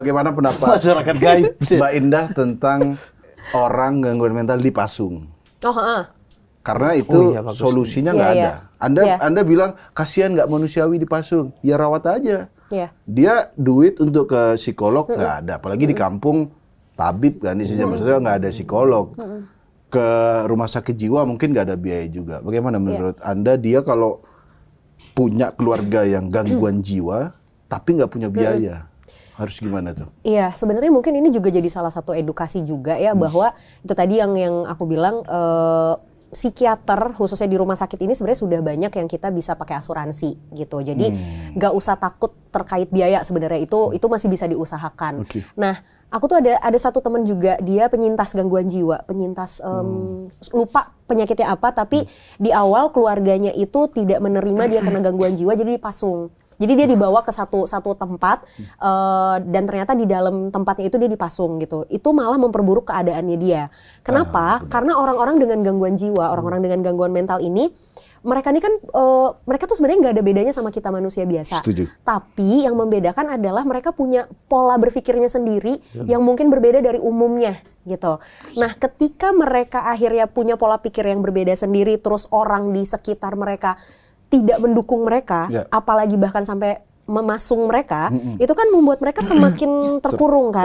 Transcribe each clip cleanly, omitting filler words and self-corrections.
Bagaimana pendapat Masyarakat gaib. Mbak Indah tentang orang gangguan mental dipasung? Oh, heeh. Karena itu bagus. solusinya nggak Iya, ada. Anda bilang kasihan nggak manusiawi dipasung, ya rawat aja. Iya. Dia duit untuk ke psikolog nggak ada, apalagi di kampung tabib kan di sini maksudnya nggak ada psikolog. Ke rumah sakit jiwa mungkin nggak ada biaya juga. Bagaimana menurut Anda dia kalau punya keluarga yang gangguan jiwa tapi nggak punya biaya? Harus gimana tuh? Iya, sebenarnya mungkin ini juga jadi salah satu edukasi juga ya, bahwa itu tadi yang aku bilang, psikiater khususnya di rumah sakit ini sebenarnya sudah banyak yang kita bisa pakai asuransi gitu. Jadi nggak usah takut terkait biaya, sebenarnya itu masih bisa diusahakan. Okay. Nah, aku tuh ada satu teman juga, dia penyintas gangguan jiwa, penyintas lupa penyakitnya apa, tapi di awal keluarganya itu tidak menerima dia kena gangguan jiwa, jadi dipasung. Jadi dia dibawa ke satu tempat dan ternyata di dalam tempatnya itu dia dipasung gitu. Itu malah memperburuk keadaannya dia. Kenapa? Karena orang-orang dengan gangguan jiwa, orang-orang dengan gangguan mental ini, mereka ini kan mereka tuh sebenarnya nggak ada bedanya sama kita manusia biasa. Setuju. Tapi yang membedakan adalah mereka punya pola berpikirnya sendiri yang mungkin berbeda dari umumnya gitu. Nah, ketika mereka akhirnya punya pola pikir yang berbeda sendiri, terus orang di sekitar mereka tidak mendukung mereka, apalagi bahkan sampai memasung mereka, itu kan membuat mereka semakin terkurung kan.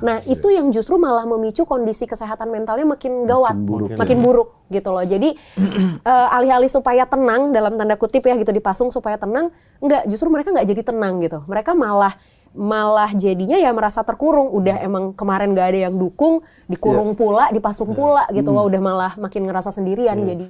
Nah, itu yang justru malah memicu kondisi kesehatan mentalnya makin gawat, makin buruk gitu loh. Jadi alih-alih supaya tenang dalam tanda kutip ya gitu, dipasung supaya tenang, enggak, justru mereka nggak jadi tenang gitu. Mereka malah jadinya ya merasa terkurung. Udah emang kemarin nggak ada yang dukung, dikurung pula, dipasung pula gitu loh. Udah malah makin ngerasa sendirian jadi.